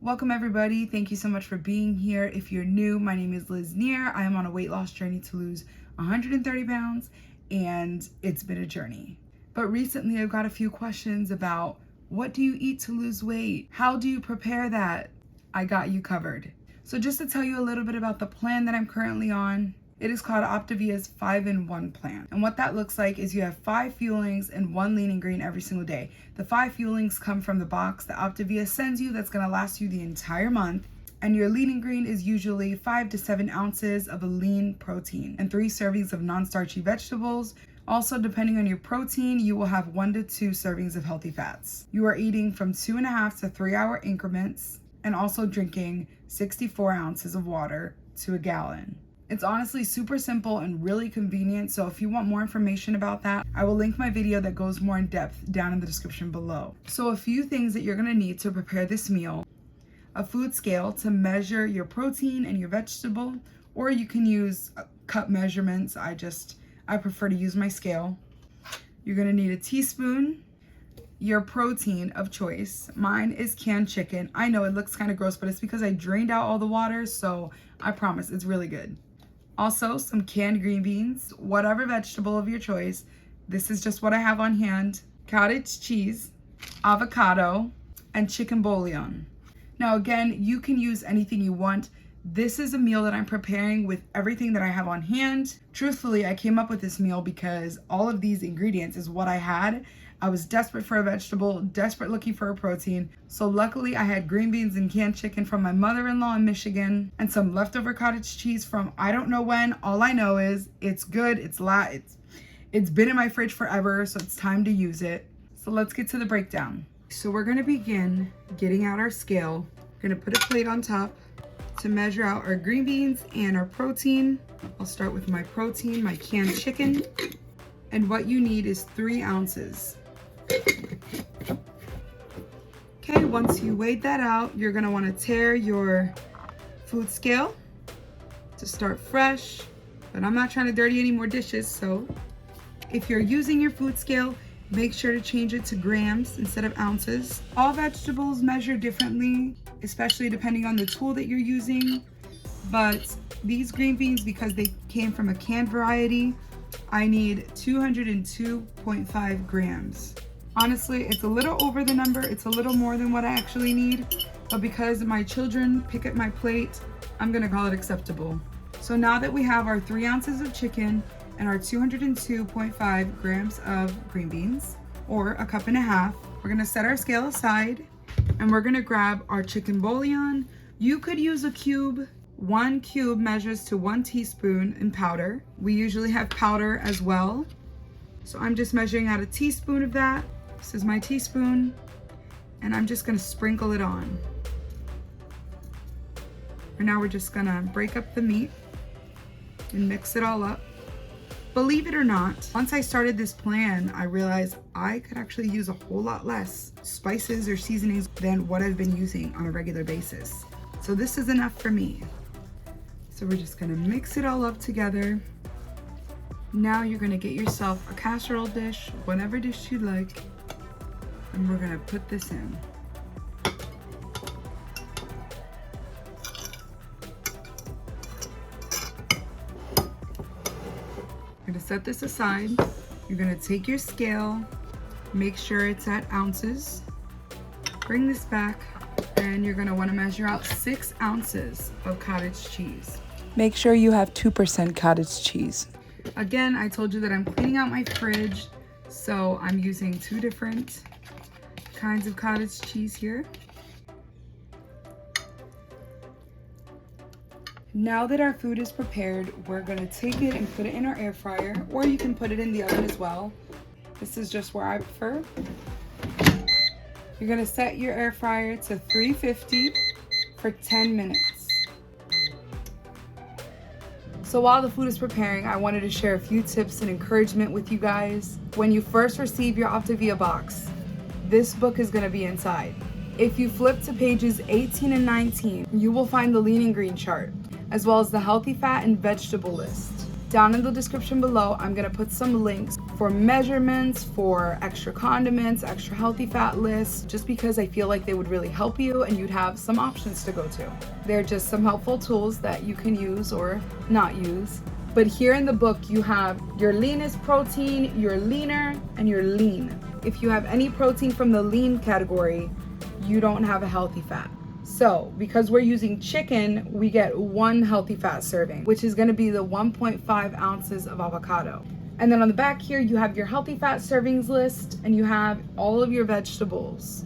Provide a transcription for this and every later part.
Welcome everybody. Thank you so much for being here. If you're new, my name is Liz Neer. I am on a weight loss journey to lose 130 pounds and it's been a journey. But recently I've got a few questions about what do you eat to lose weight? How do you prepare that? I got you covered. So just to tell you a little bit about the plan that I'm currently on, it is called Optavia's 5-in-1 plan. And what that looks like is you have 5 fuelings and 1 lean and green every single day. The 5 fuelings come from the box that Optavia sends you that's gonna last you the entire month. And your lean and green is usually 5 to 7 ounces of a lean protein and 3 servings of non-starchy vegetables. Also, depending on your protein, you will have 1 to 2 servings of healthy fats. You are eating from 2.5 to 3 hour increments and also drinking 64 ounces of water to a gallon. It's honestly super simple and really convenient, so if you want more information about that, I will link my video that goes more in depth down in the description below. So a few things that you're gonna need to prepare this meal: a food scale to measure your protein and your vegetable, or you can use cup measurements. I prefer to use my scale. You're gonna need a teaspoon, your protein of choice. Mine is canned chicken. I know it looks kind of gross, but it's because I drained out all the water, so I promise it's really good. Also, some canned green beans, whatever vegetable of your choice. This is just what I have on hand. Cottage cheese, avocado, and chicken bouillon. Now again, you can use anything you want. This is a meal that I'm preparing with everything that I have on hand. Truthfully, I came up with this meal because all of these ingredients is what I had. I was desperate for a vegetable, desperate looking for a protein. So luckily I had green beans and canned chicken from my mother-in-law in Michigan and some leftover cottage cheese from I don't know when. All I know is it's good, it's been in my fridge forever, so it's time to use it. So let's get to the breakdown. So we're gonna begin getting out our scale. We're gonna put a plate on top to measure out our green beans and our protein. I'll start with my protein, my canned chicken. And what you need is 3 ounces. Okay, once you weighed that out, you're gonna wanna tear your food scale to start fresh, but I'm not trying to dirty any more dishes, so if you're using your food scale, make sure to change it to grams instead of ounces. All vegetables measure differently, especially depending on the tool that you're using, but these green beans, because they came from a canned variety, I need 202.5 grams. Honestly, it's a little over the number. It's a little more than what I actually need, but because my children pick at my plate, I'm gonna call it acceptable. So now that we have our 3 ounces of chicken and our 202.5 grams of green beans, or a cup and a half, we're gonna set our scale aside and we're gonna grab our chicken bouillon. You could use a cube. 1 cube measures to 1 teaspoon in powder. We usually have powder as well. So I'm just measuring out a teaspoon of that. This is my teaspoon, and I'm just gonna sprinkle it on. And now we're just gonna break up the meat and mix it all up. Believe it or not, once I started this plan, I realized I could actually use a whole lot less spices or seasonings than what I've been using on a regular basis. So this is enough for me. So we're just gonna mix it all up together. Now you're gonna get yourself a casserole dish, whatever dish you like, and we're gonna put this in. You're gonna set this aside. You're gonna take your scale, make sure it's at ounces. Bring this back, and you're gonna wanna measure out 6 ounces of cottage cheese. Make sure you have 2% cottage cheese. Again, I told you that I'm cleaning out my fridge, so I'm using 2 different kinds of cottage cheese here. Now that our food is prepared, we're gonna take it and put it in our air fryer, or you can put it in the oven as well. This is just where I prefer. You're gonna set your air fryer to 350 for 10 minutes. So while the food is preparing, I wanted to share a few tips and encouragement with you guys. When you first receive your Optavia box, this book is gonna be inside. If you flip to pages 18 and 19, you will find the lean and green chart, as well as the healthy fat and vegetable list. Down in the description below, I'm gonna put some links for measurements, for extra condiments, extra healthy fat lists, just because I feel like they would really help you and you'd have some options to go to. They're just some helpful tools that you can use or not use. But here in the book, you have your leanest protein, your leaner, and your lean. If you have any protein from the lean category, you don't have a healthy fat. So because we're using chicken, we get 1 healthy fat serving, which is gonna be the 1.5 ounces of avocado. And then on the back here, you have your healthy fat servings list and you have all of your vegetables.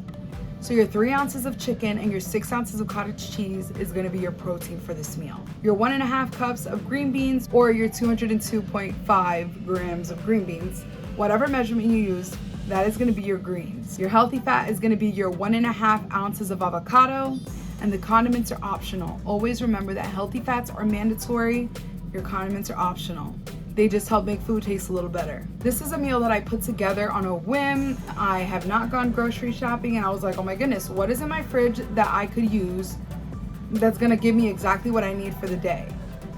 So your 3 ounces of chicken and your 6 ounces of cottage cheese is gonna be your protein for this meal. Your 1.5 cups of green beans or your 202.5 grams of green beans, whatever measurement you use, that is gonna be your greens. Your healthy fat is gonna be your 1.5 ounces of avocado, and the condiments are optional. Always remember that healthy fats are mandatory, your condiments are optional. They just help make food taste a little better. This is a meal that I put together on a whim. I have not gone grocery shopping and I was like, oh my goodness, what is in my fridge that I could use that's gonna give me exactly what I need for the day?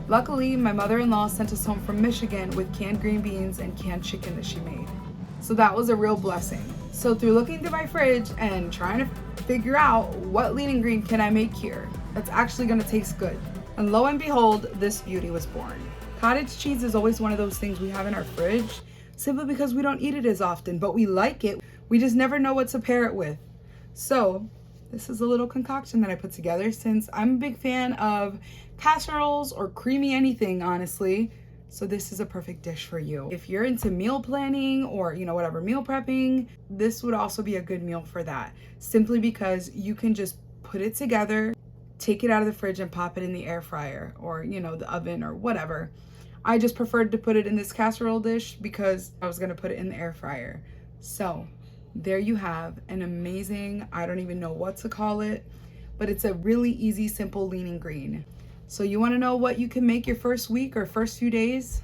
Luckily, my mother-in-law sent us home from Michigan with canned green beans and canned chicken that she made. So that was a real blessing. So through looking through my fridge and trying to figure out what lean and green can I make here that's actually gonna taste good. And lo and behold, this beauty was born. Cottage cheese is always one of those things we have in our fridge simply because we don't eat it as often, but we like it. We just never know what to pair it with. So this is a little concoction that I put together since I'm a big fan of casseroles or creamy anything, honestly. So this is a perfect dish for you. If you're into meal planning or, whatever, meal prepping, this would also be a good meal for that. Simply because you can just put it together, take it out of the fridge and pop it in the air fryer or, the oven or whatever. I just preferred to put it in this casserole dish because I was gonna put it in the air fryer. So there you have an amazing, I don't even know what to call it, but it's a really easy, simple lean and green. So you wanna know what you can make your first week or first few days?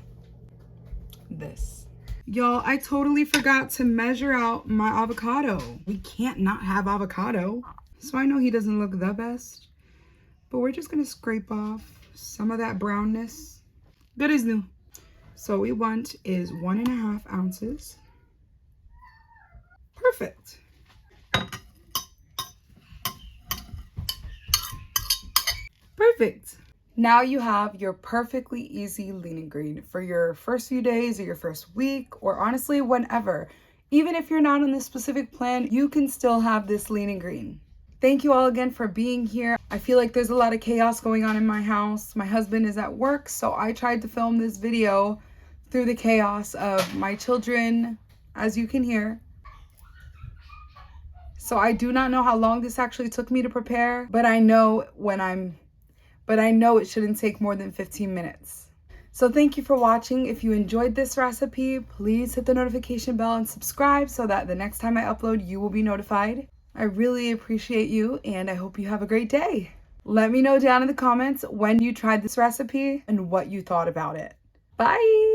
This. Y'all, I totally forgot to measure out my avocado. We can't not have avocado. So I know he doesn't look the best, but we're just gonna scrape off some of that brownness. Good as new. So what we want is 1.5 ounces. Perfect. Perfect. Now you have your perfectly easy lean and green for your first few days or your first week, or honestly, whenever. Even if you're not on this specific plan, you can still have this lean and green. Thank you all again for being here. I feel like there's a lot of chaos going on in my house. My husband is at work, so I tried to film this video through the chaos of my children, as you can hear. So I do not know how long this actually took me to prepare, but I know it shouldn't take more than 15 minutes. So thank you for watching. If you enjoyed this recipe, please hit the notification bell and subscribe so that the next time I upload, you will be notified. I really appreciate you and I hope you have a great day. Let me know down in the comments when you tried this recipe and what you thought about it. Bye!